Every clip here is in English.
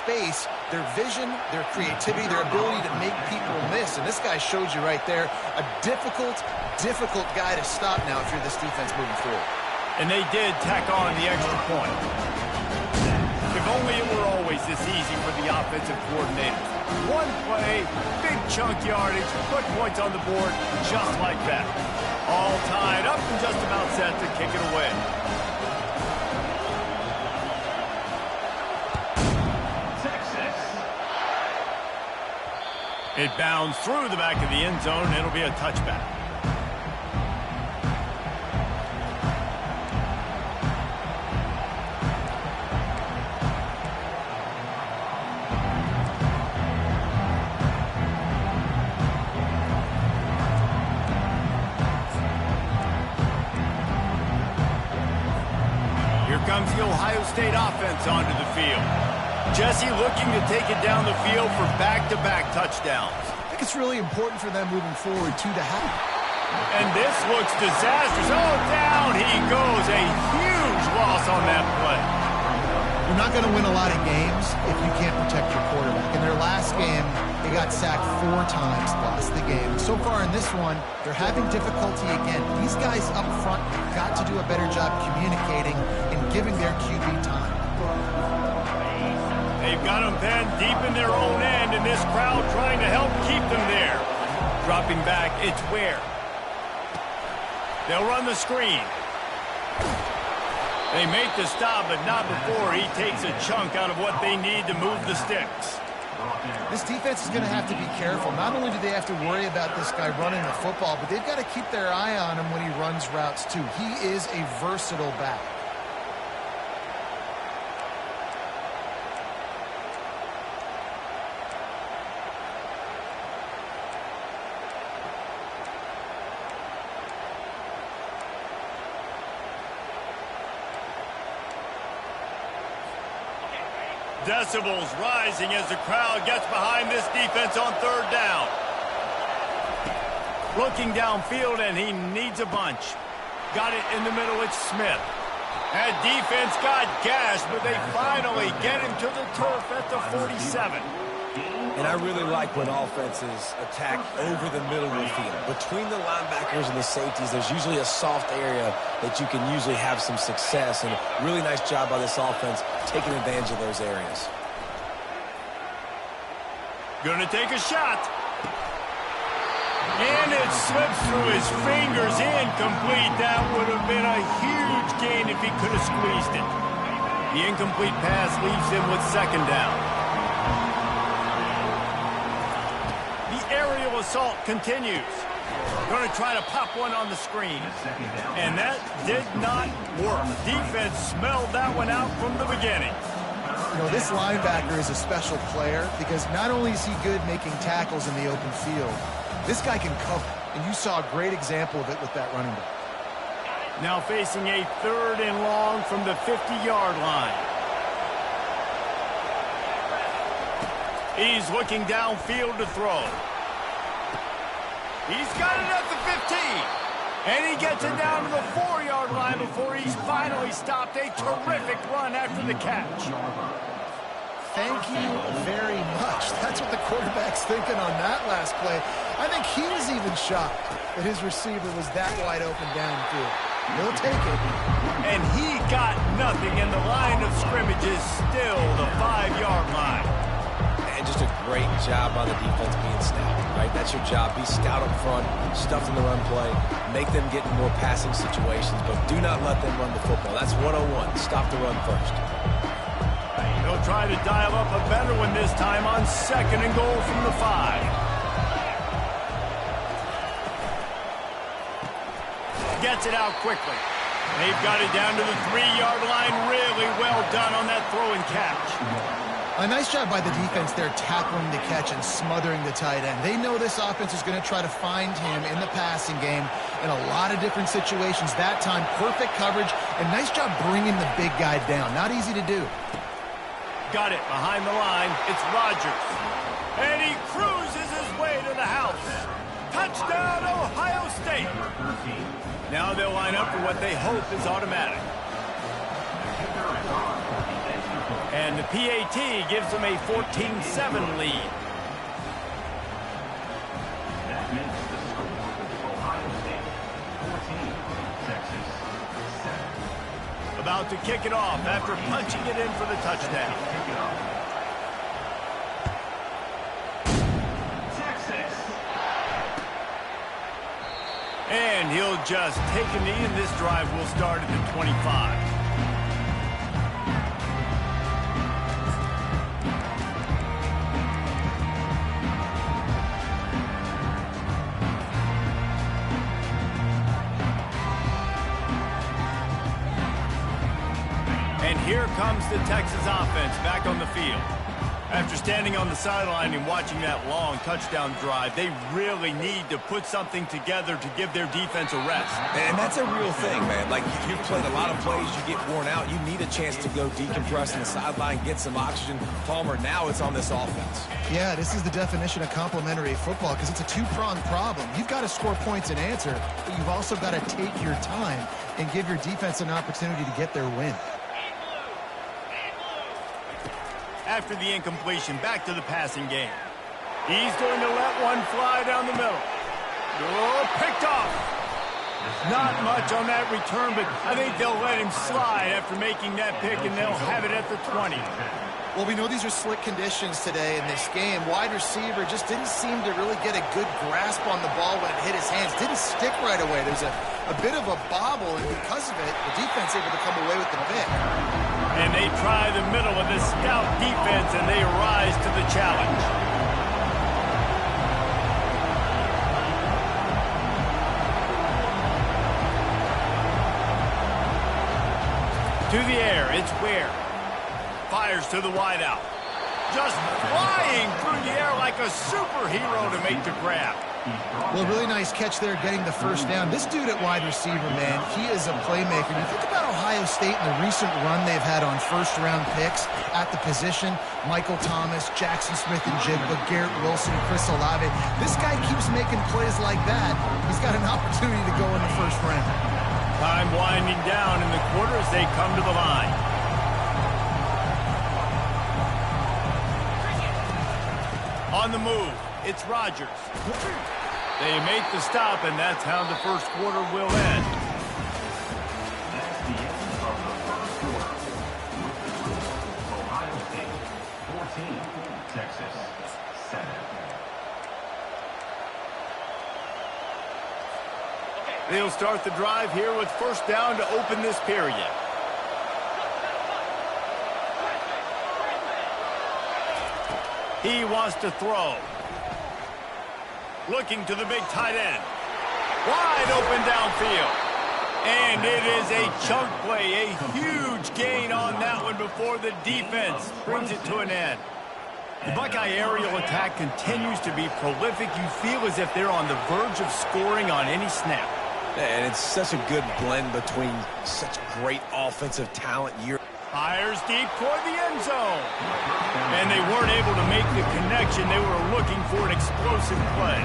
space, their vision, their creativity, their ability to make people miss. And this guy showed you right there, a difficult guy to stop now if you're this defense moving forward. And they did tack on the extra point. If only it were always this easy for the offensive coordinators. One play, big chunk yardage, put points on the board just like that. All tied up and just about set to kick it away. It bounds through the back of the end zone, and it'll be a touchback. Here comes the Ohio State offense onto the field. Jesse looking to take it down the field for back-to-back touchdowns. I think it's really important for them moving forward, too, to have. And this looks disastrous. Oh, down he goes. A huge loss on that play. You're not going to win a lot of games if you can't protect your quarterback. In their last game, they got sacked 4 times, lost the game. So far in this one, they're having difficulty again. These guys up front have got to do a better job communicating and giving their QB time. They've got them pinned deep in their own end, and this crowd trying to help keep them there. Dropping back, it's Ware. They'll run the screen. They make the stop, but not before he takes a chunk out of what they need to move the sticks. This defense is going to have to be careful. Not only do they have to worry about this guy running the football, but they've got to keep their eye on him when he runs routes, too. He is a versatile back. Decibels rising as the crowd gets behind this defense on 3rd down. Looking downfield, and he needs a bunch. Got it in the middle, it's Smith. That defense got gashed, but they finally get him to the turf at the 47. And I really like when offenses attack over the middle of the field. Between the linebackers and the safeties, there's usually a soft area that you can usually have some success. And really nice job by this offense taking advantage of those areas. Gonna take a shot. And it slips through his fingers, incomplete. That would have been a huge gain if he could have squeezed it. The incomplete pass leaves him with 2nd down. Aerial assault continues. Going to try to pop one on the screen. And that did not work. Defense smelled that one out from the beginning. You know, this linebacker is a special player because not only is he good making tackles in the open field, this guy can cover. And you saw a great example of it with that running back. Now facing a 3rd and long from the 50-yard line. He's looking downfield to throw. He's got it at the 15. And he gets it down to the 4-yard line before he's finally stopped. A terrific run after the catch. Thank you very much. That's what the quarterback's thinking on that last play. I think he was even shocked that his receiver was that wide open downfield. He'll take it. And he got nothing, and the line of scrimmage is still the 5-yard line. And just a great job on the defense being stout, right? That's your job. Be stout up front, stuffed in the run play, make them get in more passing situations, but do not let them run the football. That's 101. Stop the run first. They'll try to dial up a better one this time on 2nd and goal from the 5. Gets it out quickly. They've got it down to the 3-yard line. Really well done on that throw and catch. A nice job by the defense there tackling the catch and smothering the tight end. They know this offense is going to try to find him in the passing game in a lot of different situations. That time, perfect coverage, and nice job bringing the big guy down. Not easy to do. Got it behind the line. It's Rodgers. And he cruises his way to the house. Touchdown, Ohio State. Now they'll line up for what they hope is automatic. And the PAT gives them a 14-7 lead. That makes the score Ohio State 14, Texas 7. About to kick it off after punching it in for the touchdown. Texas. And he'll just take a knee, and this drive will start at the 25. And here comes the Texas offense back on the field. After standing on the sideline and watching that long touchdown drive, they really need to put something together to give their defense a rest. And that's a real thing, man. Like, you've played a lot of plays, you get worn out, you need a chance to go decompress on the sideline, get some oxygen. Palmer, now it's on this offense. Yeah, this is the definition of complementary football because it's a two-pronged problem. You've got to score points and answer, but you've also got to take your time and give your defense an opportunity to get their win. After the incompletion, back to the passing game. He's going to let one fly down the middle. Oh, picked off. Not much on that return, but I think they'll let him slide after making that pick, and they'll have it at the 20. Well, we know these are slick conditions today in this game. Wide receiver just didn't seem to really get a good grasp on the ball when it hit his hands. Didn't stick right away. There's a bit of a bobble, and because of it, the defense able to come away with the pick. And they try the middle of this stout defense, and they rise to the challenge. To the air, it's Ware. Fires to the wideout. Just flying through the air like a superhero to make the grab. Well, really nice catch there getting the first down. This dude at wide receiver, man, he is a playmaker. You think about Ohio State and the recent run they've had on first-round picks at the position. Michael Thomas, Jackson Smith-Njigba, Garrett Wilson, Chris Olave. This guy keeps making plays like that. He's got an opportunity to go in the first round. Time winding down in the quarter as they come to the line. On the move, it's Rodgers. They make the stop, and that's how the first quarter will end. That's the end of the first quarter. With the score, Ohio State 14, Texas 7. They'll start the drive here with first down to open this period. He wants to throw. Looking to the big tight end. Wide open downfield. And it is a chunk play, a huge gain on that one before the defense brings it to an end. The Buckeye aerial attack continues to be prolific. You feel as if they're on the verge of scoring on any snap. And it's such a good blend between such great offensive talent year. Fires deep toward the end zone. And they weren't able to make the connection. They were looking for an explosive play.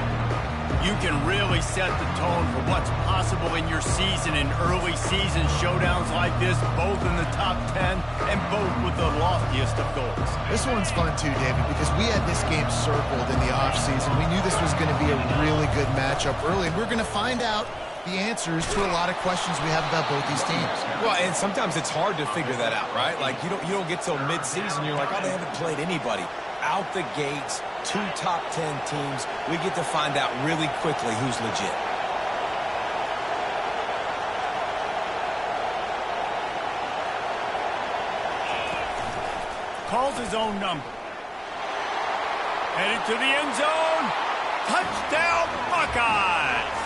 You can really set the tone for what's possible in your season in early season showdowns like this, both in the top 10 and both with the loftiest of goals. This one's fun too, David, because we had this game circled in the offseason. We knew this was going to be a really good matchup early, and we're going to find out the answers to a lot of questions we have about both these teams. Well, and sometimes it's hard to figure that out, right? Like, you don't get till mid-season, you're like, oh, they haven't played anybody. Out the gates, 2 top 10 teams, we get to find out really quickly who's legit. Calls his own number. Headed to the end zone. Touchdown, Buckeyes!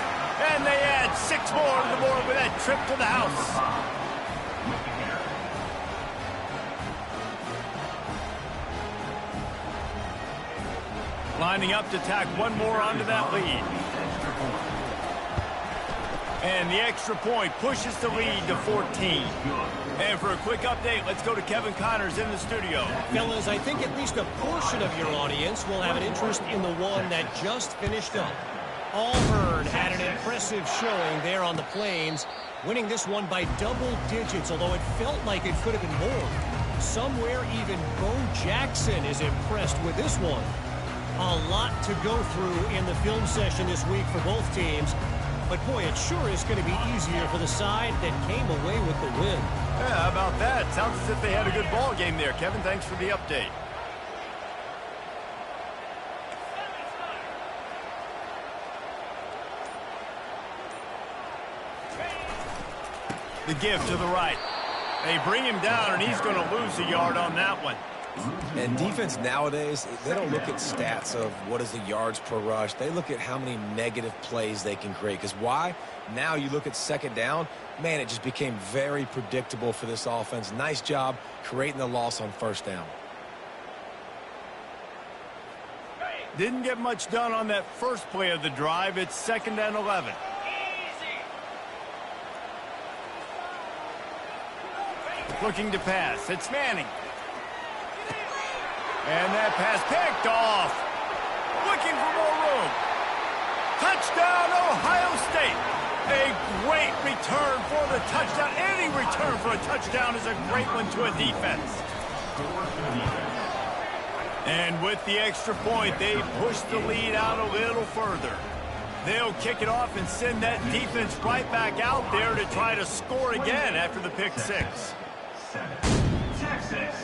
And they add 6 more to the board with that trip to the house. Lining up to tack one more onto that lead. And the extra point pushes the lead to 14. And for a quick update, let's go to Kevin Connors in the studio. Fellas, I think at least a portion of your audience will have an interest in the one that just finished up. Auburn had an impressive showing there on the Plains, winning this one by double digits, although it felt like it could have been more. Somewhere even Bo Jackson is impressed with this one. A lot to go through in the film session this week for both teams. But, boy, it sure is going to be easier for the side that came away with the win. Yeah, how about that? Sounds as if they had a good ball game there. Kevin, thanks for the update. The give to the right. They bring him down, and he's going to lose a yard on that one. And defense nowadays, they don't look at stats of what is the yards per rush. They look at how many negative plays they can create. Because why? Now you look at second down, man, it just became very predictable for this offense. Nice job creating the loss on first down. Didn't get much done on that first play of the drive. It's 2nd and 11. Looking to pass. It's Manning. And that pass picked off. Looking for more room. Touchdown, Ohio State. A great return for the touchdown. Any return for a touchdown is a great one to a defense. And with the extra point, they push the lead out a little further. They'll kick it off and send that defense right back out there to try to score again after the pick six. Texas.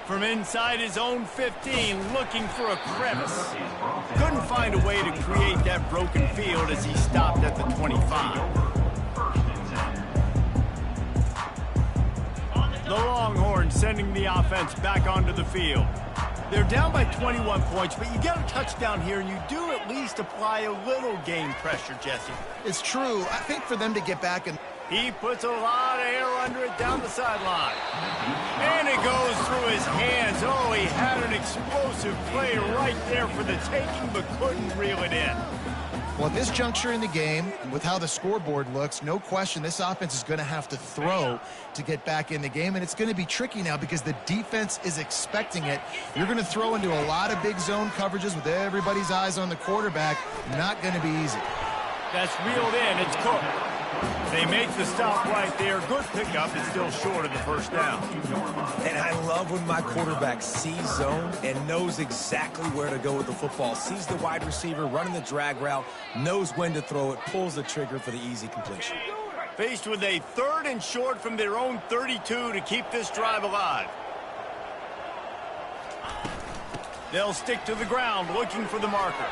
From inside his own 15, looking for a crevice. Couldn't find a way to create that broken field as he stopped at the 25. The Longhorns sending the offense back onto the field. They're down by 21 points, but you get a touchdown here, and you do at least apply a little game pressure, Jesse. It's true. I think for them to get back and He puts a lot of air under it down the sideline. And it goes through his hands. Oh, he had an explosive play right there for the taking, but couldn't reel it in. Well, at this juncture in the game, with how the scoreboard looks, no question this offense is going to have to throw to get back in the game, and it's going to be tricky now because the defense is expecting it. You're going to throw into a lot of big zone coverages with everybody's eyes on the quarterback. Not going to be easy. That's reeled in. It's Cook. They make the stop right there. Good pickup. It's still short of the first down. And I love when my quarterback sees zone and knows exactly where to go with the football. Sees the wide receiver running the drag route, knows when to throw it, pulls the trigger for the easy completion. Faced with a 3rd and short from their own 32 to keep this drive alive. They'll stick to the ground looking for the marker.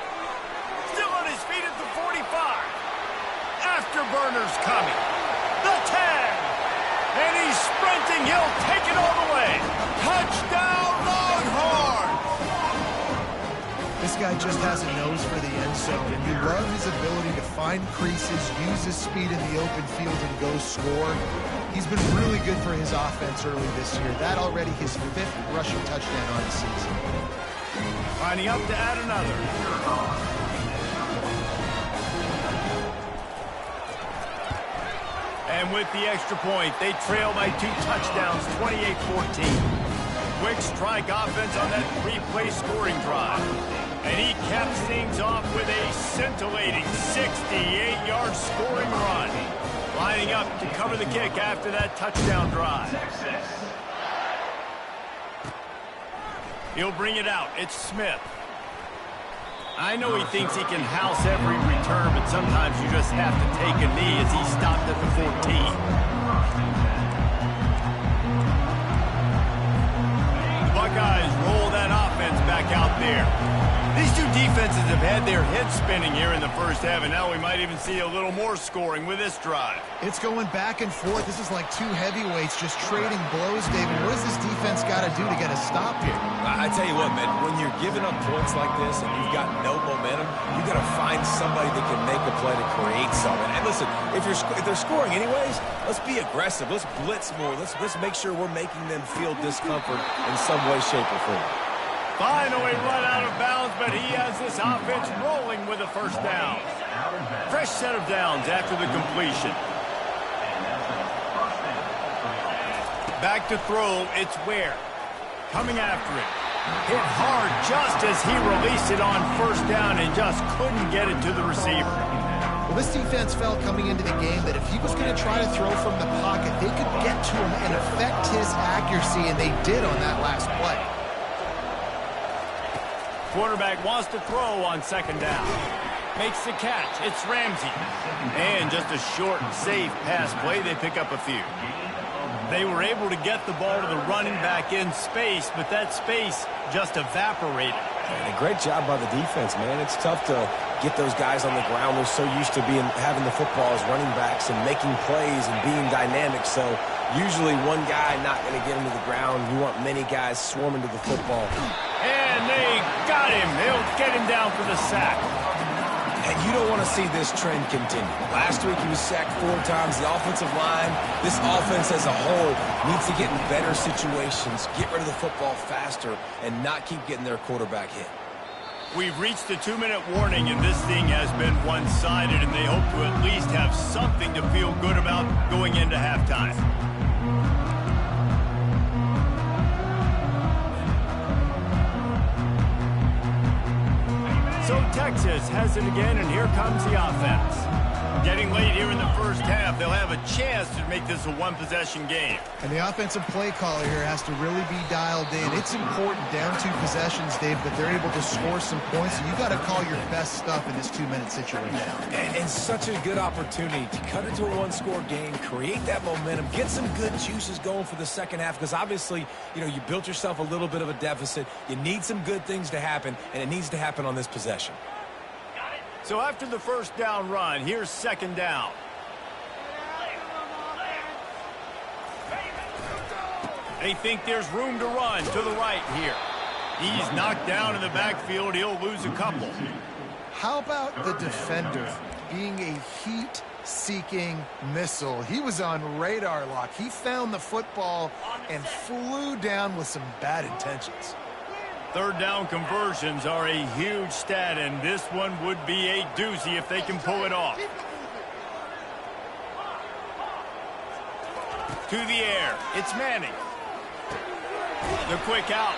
Still on his feet at the 45. Afterburners coming. The 10. And he's sprinting. He'll take it all the way. Touchdown, Longhorn. This guy just has a nose for the end zone, and you love his ability to find creases, use his speed in the open field, and go score. He's been really good for his offense early this year. That already his 5th rushing touchdown on the season. Lining up to add another. And with the extra point, they trail by 2 touchdowns, 28-14. Quick strike offense on that 3-play scoring drive. And he caps things off with a scintillating 68-yard scoring run. Lining up to cover the kick after that touchdown drive. He'll bring it out. It's Smith. I know he thinks he can house every return, but sometimes you just have to take a knee as he stopped at the 14. The Buckeyes roll that offense back out there. These two defenses have had their heads spinning here in the first half, and now we might even see a little more scoring with this drive. It's going back and forth. This is like two heavyweights just trading blows, David. What does this defense got to do to get a stop here? I tell you what, man, when you're giving up points like this and you've got no momentum, you got to find somebody that can make a play to create something. And listen, if they're scoring anyways, let's be aggressive. Let's blitz more. Let's make sure we're making them feel discomfort in some way, shape, or form. Finally run out of bounds, but he has this offense rolling with a first down. Fresh set of downs after the completion. Back to throw, it's Ware. Coming after it. Hit hard just as he released it on first down and just couldn't get it to the receiver. Well, this defense felt coming into the game that if he was going to try to throw from the pocket, they could get to him and affect his accuracy, and they did on that last play. Quarterback wants to throw on second down. Makes the catch. It's Ramsey. And just a short, safe pass play. They pick up a few. They were able to get the ball to the running back in space, but that space just evaporated. And a great job by the defense, man. It's tough to get those guys on the ground. They're so used to having the football as running backs and making plays and being dynamic. So usually one guy not going to get him to the ground. You want many guys swarming to the football. And they got him. They'll get him down for the sack. And you don't want to see this trend continue. Last week he was sacked 4 times. The offensive line, this offense as a whole, needs to get in better situations, get rid of the football faster, and not keep getting their quarterback hit. We've reached the 2-minute warning, and this thing has been one-sided, and they hope to at least have something to feel good about going into halftime. So Texas has it again, and here comes the offense. Getting late here in the first half, they'll have a chance to make this a one-possession game. And the offensive play caller here has to really be dialed in. It's important down 2 possessions, Dave, that they're able to score some points. And you got to call your best stuff in this 2-minute situation. And such a good opportunity to cut into a 1-score game, create that momentum, get some good juices going for the second half. Because obviously, you know, you built yourself a little bit of a deficit. You need some good things to happen, and it needs to happen on this possession. So after the first down run, here's second down. They think there's room to run to the right here. He's knocked down in the backfield. He'll lose a couple. How about the defender being a heat-seeking missile? He was on radar lock. He found the football and flew down with some bad intentions. Third down conversions are a huge stat, and this one would be a doozy if they can pull it off. To the air. It's Manning. The quick out.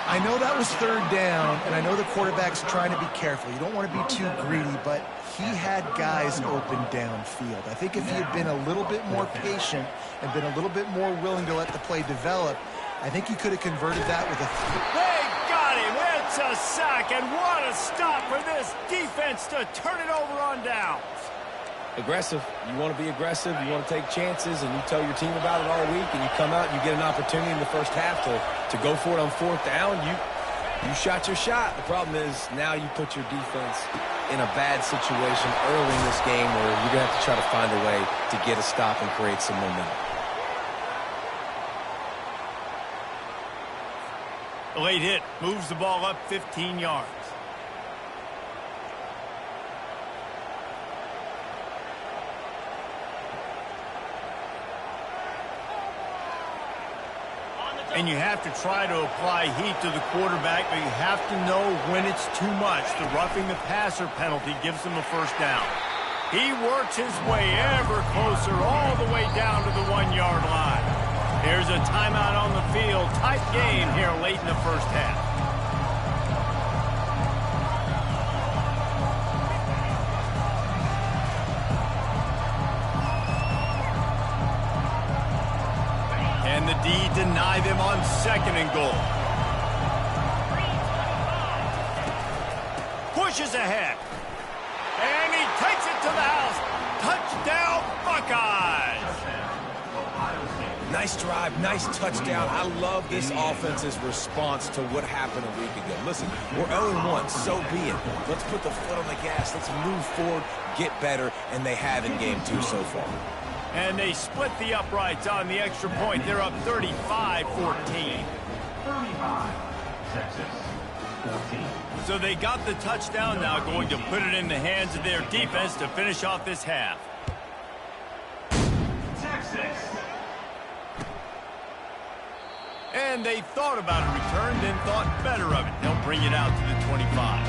I know that was third down, and I know the quarterback's trying to be careful. You don't want to be too greedy, but he had guys open downfield. I think if he had been a little bit more patient and been a little bit more willing to let the play develop, I think he could have converted that with a... They got him. It's a sack, and what a stop for this defense to turn it over on downs. Aggressive. You want to be aggressive. You want to take chances, and you tell your team about it all week, and you come out and you get an opportunity in the first half to go for it on 4th down. You shot your shot. The problem is now you put your defense in a bad situation early in this game where you're going to have to try to find a way to get a stop and create some momentum. A late hit moves the ball up 15 yards. And you have to try to apply heat to the quarterback, but you have to know when it's too much. The roughing the passer penalty gives him a first down. He works his way ever closer all the way down to the 1-yard line. There's a timeout on the field. Tight game here late in the first half. And the D deny them on 2nd and goal. Pushes ahead. And he takes it to the house. Touchdown, Buckeyes. Nice drive, nice touchdown. I love this offense's response to what happened a week ago. Listen, we're 0-1, so be it. Let's put the foot on the gas. Let's move forward, get better, and they have in game 2 so far. And they split the uprights on the extra point. They're up 35-14. 35, Texas, 14. So they got the touchdown, now going to put it in the hands of their defense to finish off this half. Texas. And they thought about a return, then thought better of it. They'll bring it out to the 25.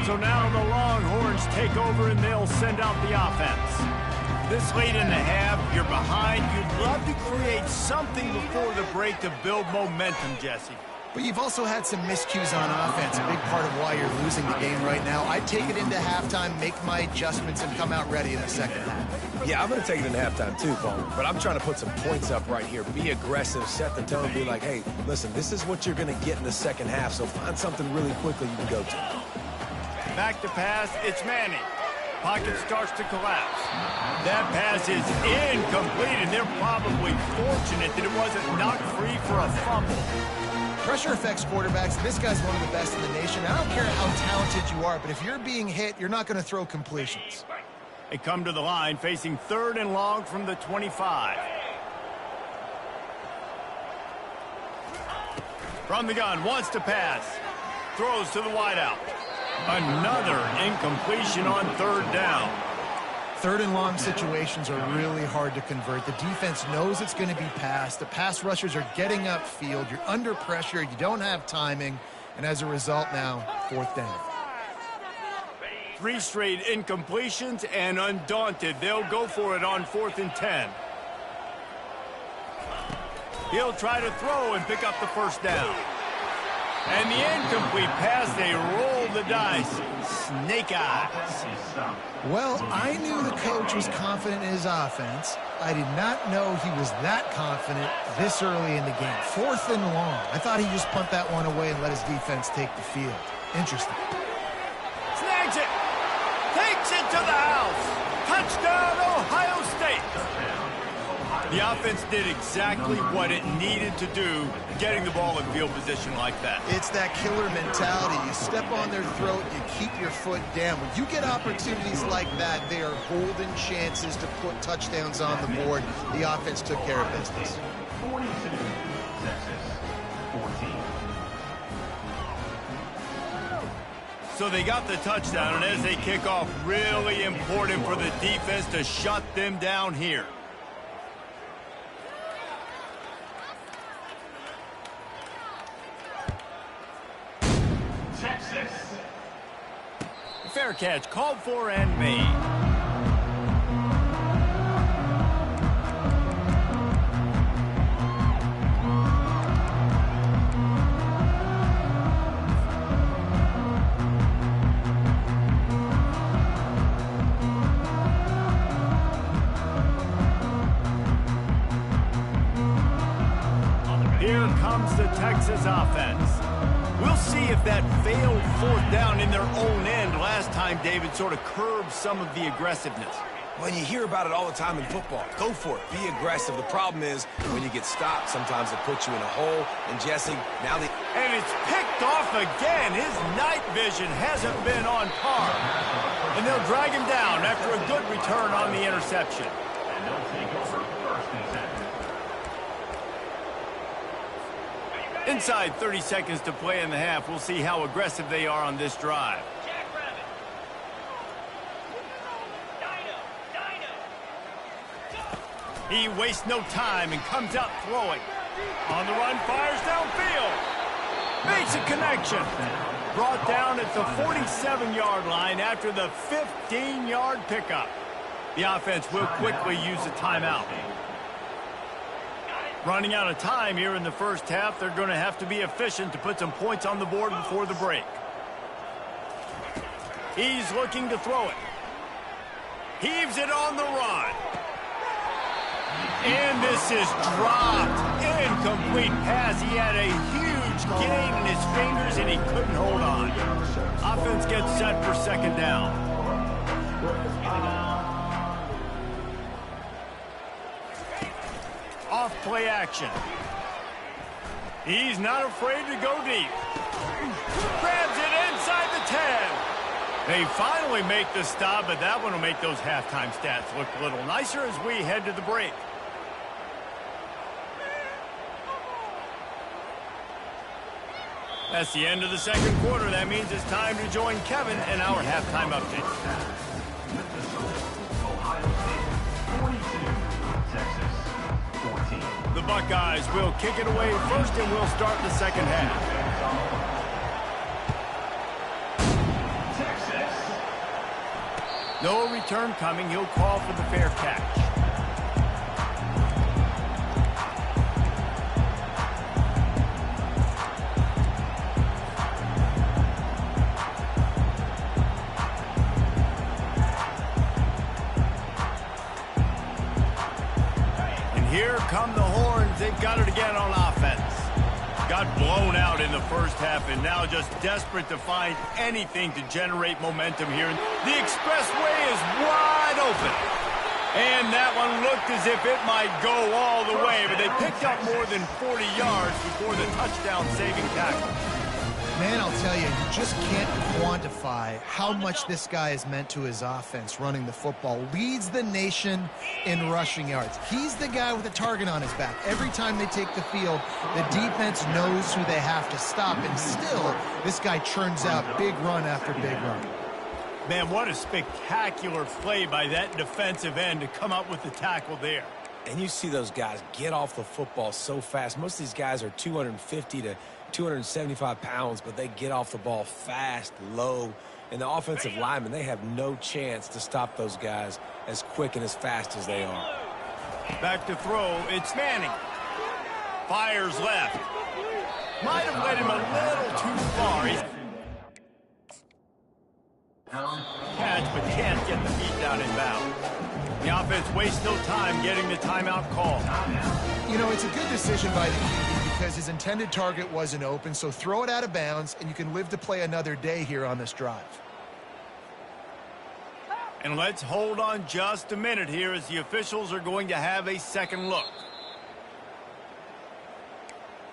So now the Longhorns take over and they'll send out the offense. This late in the half, you're behind. You'd love to create something before the break to build momentum, Jesse. But you've also had some miscues on offense, a big part of why you're losing the game right now. I'd take it into halftime, make my adjustments, and come out ready in the second half. Yeah, I'm going to take it into halftime too, Paul. But I'm trying to put some points up right here. Be aggressive, set the tone, be like, hey, listen, this is what you're going to get in the second half, so find something really quickly you can go to. Back to pass, it's Manning. Pocket starts to collapse. That pass is incomplete, and they're probably fortunate that it wasn't knocked free for a fumble. Pressure affects quarterbacks. This guy's one of the best in the nation. I don't care how talented you are, but if you're being hit, you're not going to throw completions. They come to the line facing 3rd and long from the 25. From the gun, wants to pass. Throws to the wideout. Another incompletion on 3rd down. 3rd and long situations are really hard to convert. The defense knows it's going to be passed. The pass rushers are getting upfield. You're under pressure. You don't have timing. And as a result now, 4th down. 3 straight incompletions, and undaunted, they'll go for it on 4th and 10. He'll try to throw and pick up the 1st down. And the incomplete pass, they roll the dice. Snake eyes. Well, I knew the coach was confident in his offense. I did not know he was that confident this early in the game. 4th and long. I thought he'd just punt that one away and let his defense take the field. Interesting. Snags it. Takes it to the house. Touchdown, Ohio State. The offense did exactly what it needed to do, getting the ball in field position like that. It's that killer mentality. You step on their throat, you keep your foot down. When you get opportunities like that, they are golden chances to put touchdowns on the board. The offense took care of business. 42, Texas, 14. So they got the touchdown, and as they kick off, really important for the defense to shut them down here. Texas. Fair catch, called for and made. Here comes the Texas offense. We'll see if that failed 4th down in their own end last time, David, sort of curbed some of the aggressiveness. Well, you hear about it all the time in football. Go for it. Be aggressive. The problem is when you get stopped, sometimes it puts you in a hole. And Jesse, now the... And it's picked off again. His night vision hasn't been on par. And they'll drag him down after a good return on the interception. And they'll take over 1st and 10. Inside 30 seconds to play in the half. We'll see how aggressive they are on this drive. He wastes no time and comes out throwing. On the run, fires downfield. Makes a connection. Brought down at the 47-yard line after the 15-yard pickup. The offense will quickly use a timeout. Running out of time here in the first half. They're going to have to be efficient to put some points on the board before the break. He's looking to throw it. Heaves it on the run. And this is dropped. Incomplete pass. He had a huge gain in his fingers and he couldn't hold on. Offense gets set for 2nd down. Off play action. He's not afraid to go deep. Grabs it inside the 10. They finally make the stop, but that one will make those halftime stats look a little nicer as we head to the break. That's the end of the 2nd quarter. That means it's time to join Kevin in our halftime update. Ohio State, 42, Texas, 14. The Buckeyes will kick it away first, and we'll start the 2nd half. Texas. No return coming. He'll call for the fair catch. And here come the horns. They've got it again on offense. Got blown out in the first half and now just desperate to find anything to generate momentum here. The expressway is wide open. And that one looked as if it might go all the way, but they picked up more than 40 yards before the touchdown-saving tackle. Man, I'll tell you, you just can't quantify how much this guy has meant to his offense running the football. Leads the nation in rushing yards. He's the guy with a target on his back. Every time they take the field, the defense knows who they have to stop, and still, this guy churns out big run after big run. Man, what a spectacular play by that defensive end to come up with the tackle there. And you see those guys get off the football so fast. Most of these guys are 250 to 275 pounds, but they get off the ball fast, low. And the offensive linemen, they have no chance to stop those guys as quick and as fast as they are. Back to throw, it's Manning. Fires left. Might have led him a little too far. He's catch, but can't get the feet down in bounds. The offense wastes no time getting the timeout call. You know, it's a good decision by the QB because his intended target wasn't open, so throw it out of bounds, and you can live to play another day here on this drive. And let's hold on just a minute here as the officials are going to have a second look.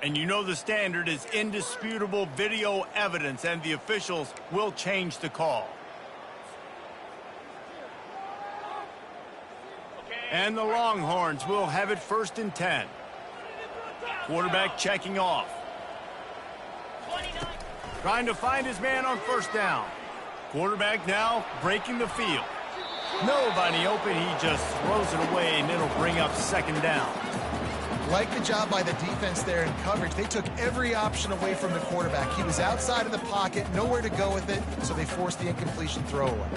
And you know the standard is indisputable video evidence, and the officials will change the call. And the Longhorns will have it 1st and 10. Quarterback checking off. Trying to find his man on 1st down. Quarterback now breaking the field. Nobody open, he just throws it away, and it'll bring up 2nd down. Like the job by the defense there in coverage. They took every option away from the quarterback. He was outside of the pocket, nowhere to go with it, so they forced the incompletion throwaway.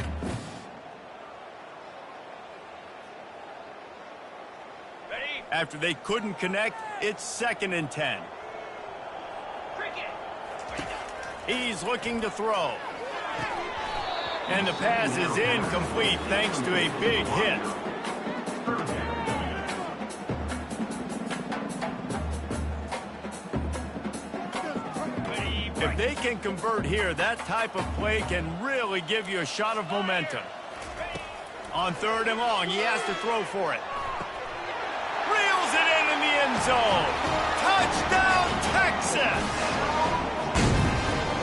After they couldn't connect, it's 2nd and 10. He's looking to throw. And the pass is incomplete thanks to a big hit. If they can convert here, that type of play can really give you a shot of momentum. On 3rd and long, he has to throw for it. Reels it in the end zone. Touchdown, Texas!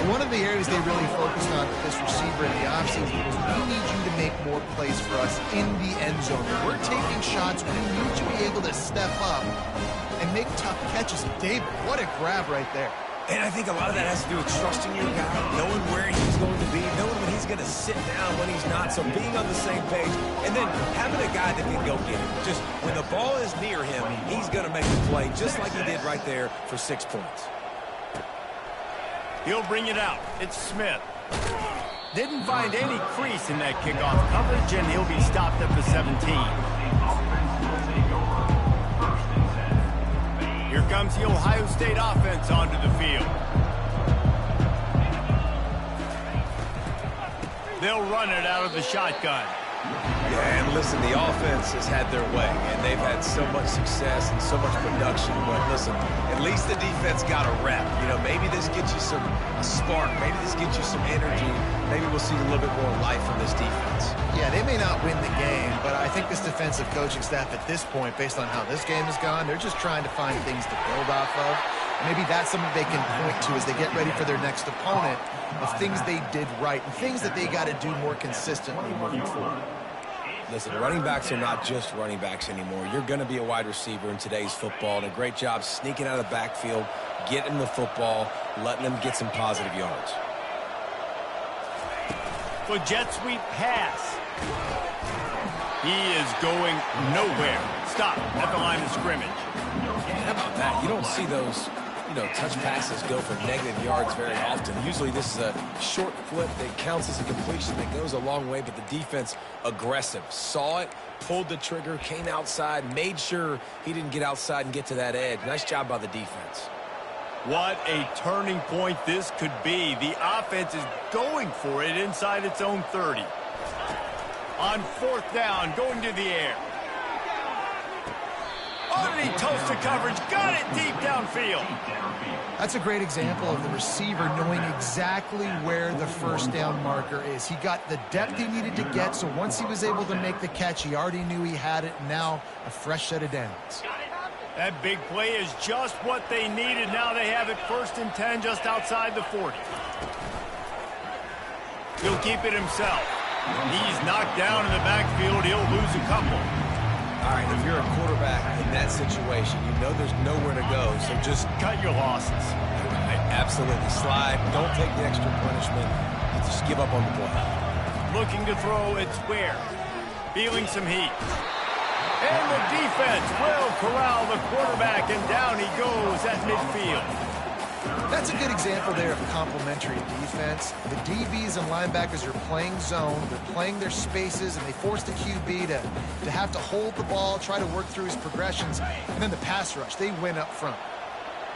One of the areas they really focused on with this receiver in the offseason was we need you to make more plays for us in the end zone. When we're taking shots, we need to be able to step up and make tough catches. David, what a grab right there. And I think a lot of that has to do with trusting your guy, knowing where he's going to be, knowing when he's going to sit down, when he's not. So being on the same page, and then having a guy that can go get it. Just when the ball is near him, he's going to make the play, just like he did right there for 6 points. He'll bring it out. It's Smith. Didn't find any crease in that kickoff coverage, and he'll be stopped at the 17. Here comes the Ohio State offense onto the field. They'll run it out of the shotgun. Yeah, and listen, the offense has had their way, and they've had so much success and so much production. But listen, at least the defense got a rep. You know, maybe this gets you a spark. Maybe this gets you some energy. Maybe we'll see a little bit more life from this defense. Yeah, they may not win the game, but I think this defensive coaching staff at this point, based on how this game has gone, they're just trying to find things to build off of. Maybe that's something they can point to as they get ready for their next opponent, of things they did right and things that they got to do more consistently moving forward. Listen, running backs are not just running backs anymore. You're going to be a wide receiver in today's football, and a great job sneaking out of the backfield, getting the football, letting them get some positive yards. For jet sweep pass. He is going nowhere. Stop at the line of scrimmage. How about that? You don't see those you know, touch passes go for negative yards very often. Usually this is a short flip that counts as a completion that goes a long way, but the defense aggressive. Saw it, pulled the trigger, came outside, made sure he didn't get outside and get to that edge. Nice job by the defense. What a turning point this could be. The offense is going for it inside its own 30. On 4th down, going to the air. Underneath toasted coverage, got it deep downfield. That's a great example of the receiver knowing exactly where the first down marker is. He got the depth he needed to get, so once he was able to make the catch, he already knew he had it. Now a fresh set of downs. That big play is just what they needed. Now they have it 1st and 10 just outside the 40. He'll keep it himself. He's knocked down in the backfield. He'll lose a couple. All right, if you're a quarterback in that situation, you know there's nowhere to go, so just cut your losses. Right, absolutely. Slide. Don't take the extra punishment. Just give up on the play. Looking to throw, it's Ware. Feeling some heat. And the defense will corral the quarterback, and down he goes at midfield. That's a good example there of complementary defense. The DBs and linebackers are playing zone, they're playing their spaces, and they force the QB to have to hold the ball, try to work through his progressions, and then the pass rush, they win up front.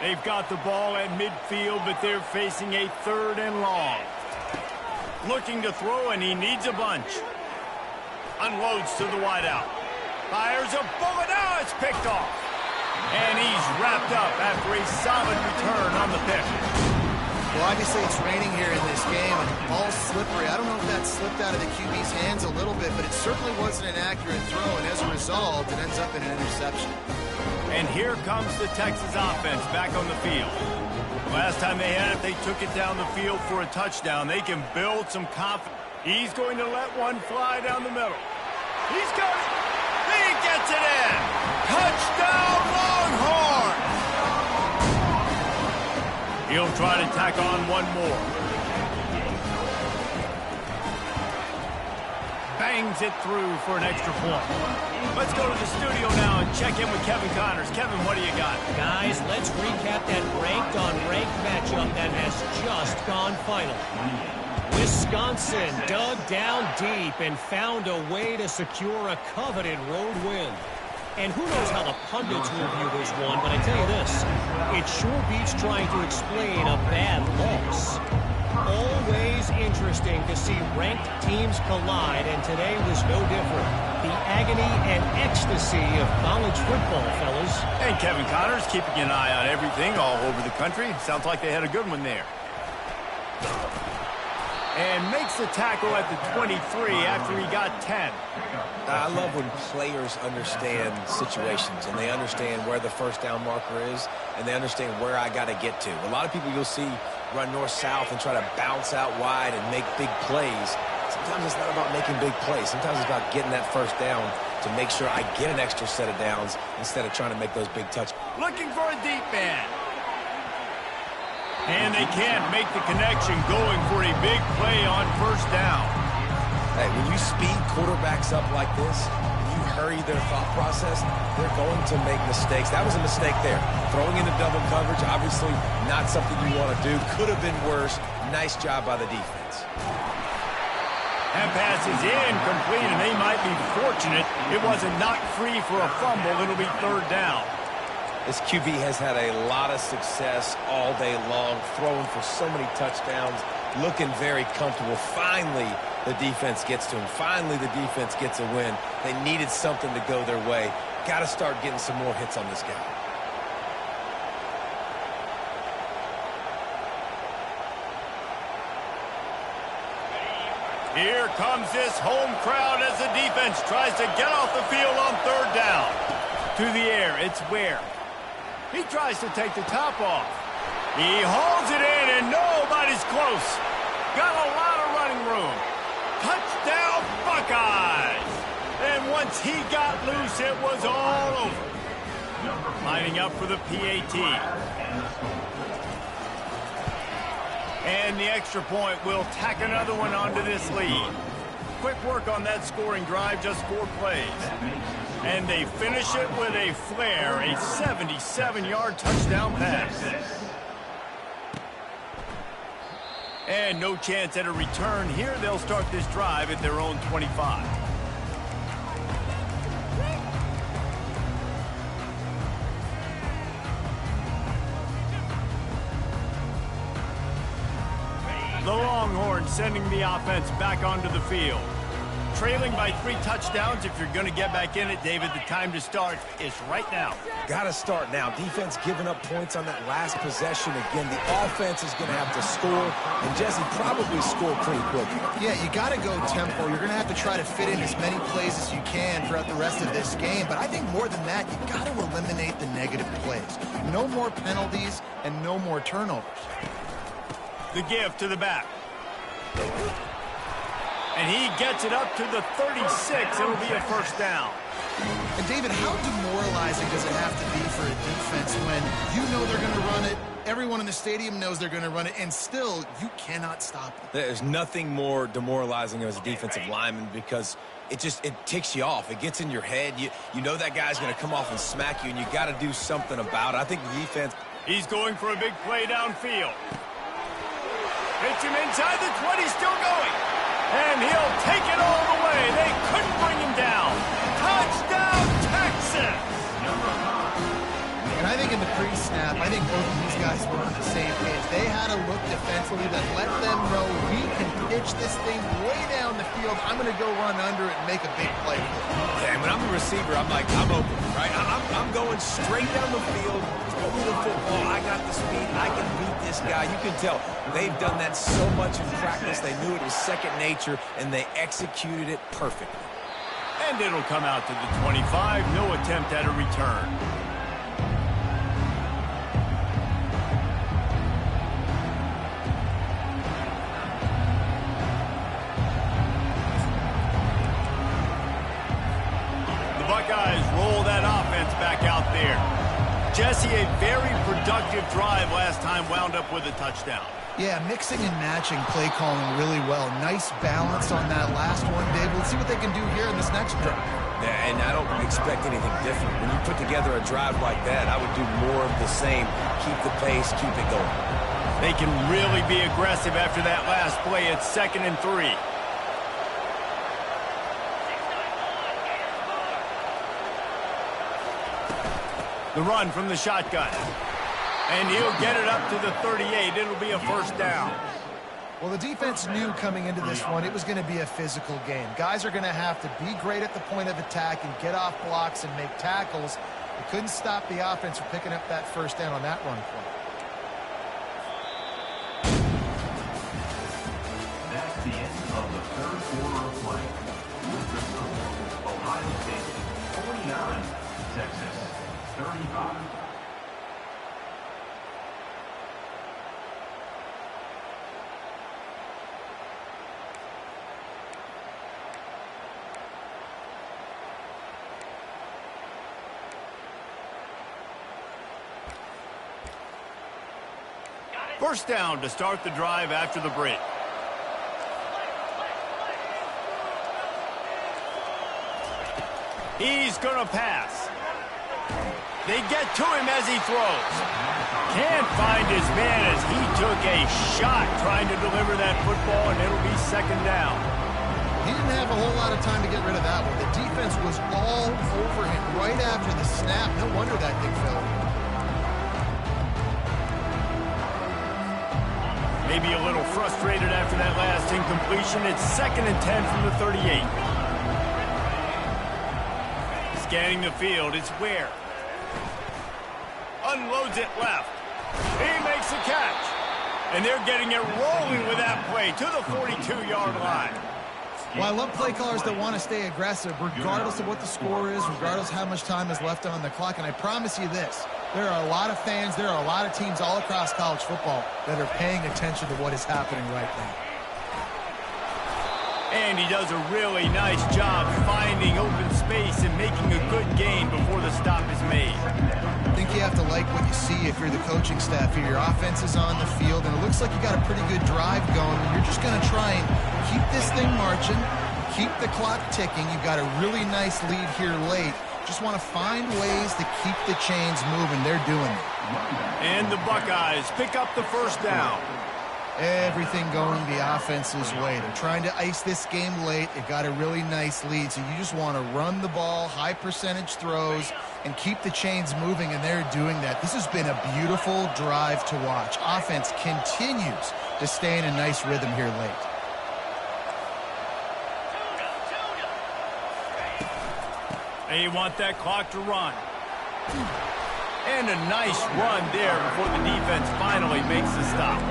They've got the ball at midfield, but they're facing a 3rd and long. Looking to throw, and he needs a bunch. Unloads to the wideout. Fires a bullet. Now it's picked off. And he's wrapped up after a solid return on the pick. Well, obviously it's raining here in this game, and the ball's slippery. I don't know if that slipped out of the QB's hands a little bit, but it certainly wasn't an accurate throw, and as a result, it ends up in an interception. And here comes the Texas offense back on the field. Last time they had it, they took it down the field for a touchdown. They can build some confidence. He's going to let one fly down the middle. He's got it. He gets it in. Touchdown, Longhorn. He'll try to tack on one more. Bangs it through for an extra point. Let's go to the studio now and check in with Kevin Connors. Kevin, what do you got? Guys, let's recap that ranked-on-ranked matchup that has just gone final. Wisconsin dug down deep and found a way to secure a coveted road win. And who knows how the pundits will view this one, but I tell you this, it sure beats trying to explain a bad loss. Always interesting to see ranked teams collide, and today was no different. The agony and ecstasy of college football, fellas. And Kevin Connors keeping an eye on everything all over the country. Sounds like they had a good one there. And makes the tackle at the 23 after he got 10. I love when players understand situations and they understand where the first down marker is and they understand where I got to get to. A lot of people you'll see run north-south and try to bounce out wide and make big plays. Sometimes it's not about making big plays. Sometimes it's about getting that first down to make sure I get an extra set of downs instead of trying to make those big touchdowns. Looking for a deep man. And they can't make the connection, going for a big play on first down. Hey, when you speed quarterbacks up like this, you hurry their thought process, they're going to make mistakes. That was a mistake there. Throwing into double coverage, obviously not something you want to do. Could have been worse. Nice job by the defense. That pass is incomplete, and they might be fortunate it wasn't knocked free for a fumble. It'll be 3rd down. This QB has had a lot of success all day long, throwing for so many touchdowns, looking very comfortable. Finally, the defense gets to him. Finally, the defense gets a win. They needed something to go their way. Got to start getting some more hits on this guy. Here comes this home crowd as the defense tries to get off the field on 3rd down. To the air, it's Ware. He tries to take the top off. He hauls it in, and nobody's close. Got a lot of running room. Touchdown, Buckeyes! And once he got loose, it was all over. Lining up for the PAT. And the extra point will tack another one onto this lead. quick work on that scoring drive, just 4 plays. And they finish it with a flair, a 77-yard touchdown pass. And no chance at a return here. They'll start this drive at their own 25. The Longhorns sending the offense back onto the field. Trailing by 3 touchdowns. If you're going to get back in it, David, the time to start is right now. Got to start now. Defense giving up points on that last possession. Again, the offense is going to have to score, and Jesse probably score pretty quickly. Yeah, you got to go tempo. You're going to have to try to fit in as many plays as you can throughout the rest of this game. But I think more than that, you got to eliminate the negative plays. No more penalties and no more turnovers. The give to the back. And he gets it up to the 36. It'll be a first down. And David, how demoralizing does it have to be for a defense when you know they're going to run it, everyone in the stadium knows they're going to run it, and still you cannot stop it? There's nothing more demoralizing as a defensive lineman because it ticks you off. It gets in your head. You know that guy's going to come off and smack you, and you got to do something about it. I think the defense... He's going for a big play downfield. Hits him inside the 20, still going. And he'll take it all the way. They couldn't bring him down. Touchdown, Texas! And I think in the pre-snap, I think both of these guys were on the same page. They had a look defensively that let them know we can pitch this thing way down the field. I'm going to go run under it and make a big play. Yeah, and when I'm a receiver, I'm like, I'm open, right? I'm going straight down the field, throw the football. I got the speed. I can beat this guy. You can tell they've done that so much in practice. They knew it was second nature, and they executed it perfectly. And it'll come out to the 25. No attempt at a return. Buckeyes roll that offense back out there. Jesse, a very productive drive last time, wound up with a touchdown. Yeah, mixing and matching play calling really well. Nice balance on that last one, Dave. Let's see what they can do here in this next drive. Yeah, and I don't expect anything different. When you put together a drive like that, I would do more of the same. Keep the pace, keep it going. They can really be aggressive after that last play. It's 2nd and 3. The run from the shotgun. And he'll get it up to the 38. It'll be a first down. Well, the defense knew coming into this one it was going to be a physical game. Guys are going to have to be great at the point of attack and get off blocks and make tackles. They couldn't stop the offense from picking up that first down on that run play. That's the end of the third quarter of play. With the score, Ohio State 49, Texas 35. First down to start the drive after the break. He's going to pass. They get to him as he throws. Can't find his man as he took a shot trying to deliver that football, and it'll be 2nd down. He didn't have a whole lot of time to get rid of that one. The defense was all over him right after the snap. No wonder that thing fell. Maybe a little frustrated after that last incompletion. It's 2nd and 10 from the 38. Scanning the field, it's Ware. Unloads it left. He makes a catch. And they're getting it rolling with that play to the 42-yard line. Well, I love play callers that want to stay aggressive regardless of what the score is, regardless of how much time is left on the clock. And I promise you this, there are a lot of fans, there are a lot of teams all across college football that are paying attention to what is happening right now. And he does a really nice job finding open space and making a good gain before the stop is made. I think you have to like what you see if you're the coaching staff here. Your offense is on the field, and it looks like you got a pretty good drive going. And you're just going to try and keep this thing marching, keep the clock ticking. You've got a really nice lead here late. Just want to find ways to keep the chains moving. They're doing it. And the Buckeyes pick up the first down. Everything going the offense's way. They're trying to ice this game late. They've got a really nice lead, so you just want to run the ball, high percentage throws, and keep the chains moving, and they're doing that. This has been a beautiful drive to watch. Offense continues to stay in a nice rhythm here late. They want that clock to run. And a nice run there before the defense finally makes the stop.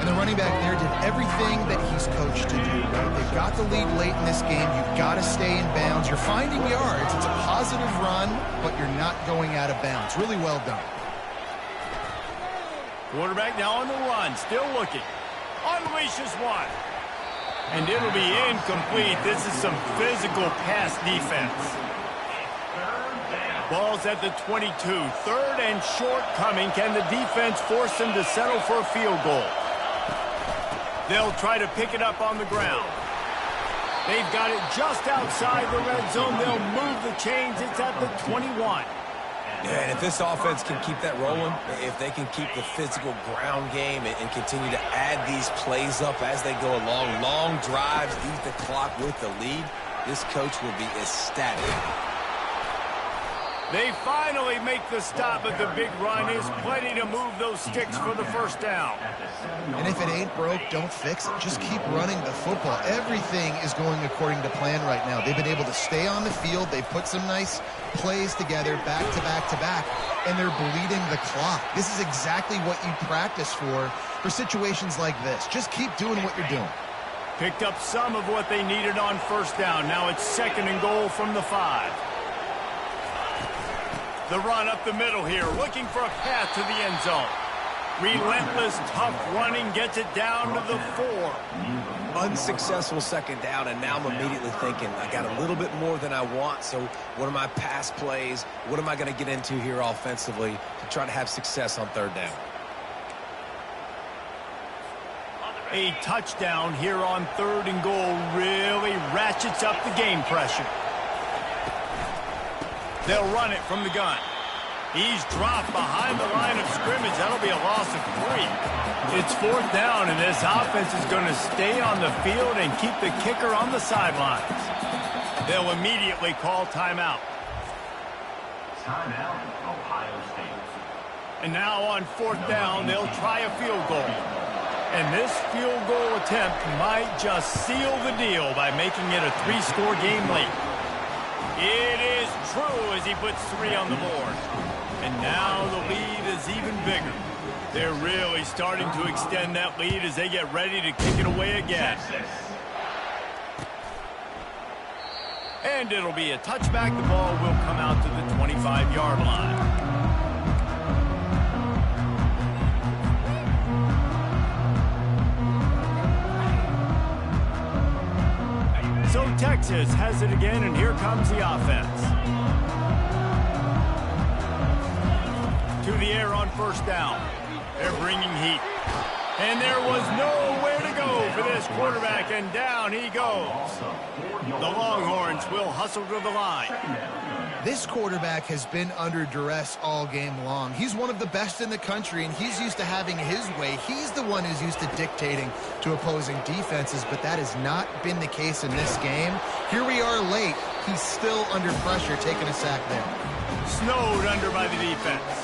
And the running back there did everything that he's coached to do, right? They've got the lead late in this game. You've got to stay in bounds. You're finding yards. It's a positive run, but you're not going out of bounds. Really well done. Quarterback now on the run, still looking. Unleashes one. And it'll be incomplete. This is some physical pass defense. Ball's at the 22. Third and short coming. Can the defense force them to settle for a field goal? They'll try to pick it up on the ground. They've got it just outside the red zone. They'll move the chains. It's at the 21. And if this offense can keep that rolling, if they can keep the physical ground game and continue to add these plays up as they go along, long drives, eat the clock with the lead, this coach will be ecstatic. They finally make the stop, but the big run is plenty to move those sticks for the first down. And if it ain't broke, don't fix it. Just keep running the football. Everything is going according to plan right now. They've been able to stay on the field. They've put some nice plays together back to back to back, and they're bleeding the clock. This is exactly what you practice for situations like this. Just keep doing what you're doing. Picked up some of what they needed on first down. Now it's second and goal from the 5. The run up the middle here, looking for a path to the end zone. Relentless, tough running gets it down to the 4. Unsuccessful second down, and now I'm immediately thinking, I got a little bit more than I want, so what are my pass plays? What am I going to get into here offensively to try to have success on third down? A touchdown here on third and goal really ratchets up the game pressure. They'll run it from the gun. He's dropped behind the line of scrimmage. That'll be a loss of 3. It's fourth down, and this offense is going to stay on the field and keep the kicker on the sidelines. They'll immediately call timeout. Timeout, Ohio State. And now on fourth down, they'll try a field goal. And this field goal attempt might just seal the deal by making it a 3-score game late. It is true as he puts 3 on the board. And now the lead is even bigger. They're really starting to extend that lead as they get ready to kick it away again. And it'll be a touchback. The ball will come out to the 25-yard line. So Texas has it again, and here comes the offense. To the air on first down. They're bringing heat. And there was nowhere to go for this quarterback, and down he goes. The Longhorns will hustle to the line. This quarterback has been under duress all game long. He's one of the best in the country, and he's used to having his way. He's the one who's used to dictating to opposing defenses, but that has not been the case in this game. Here we are late. He's still under pressure, taking a sack there. Snowed under by the defense.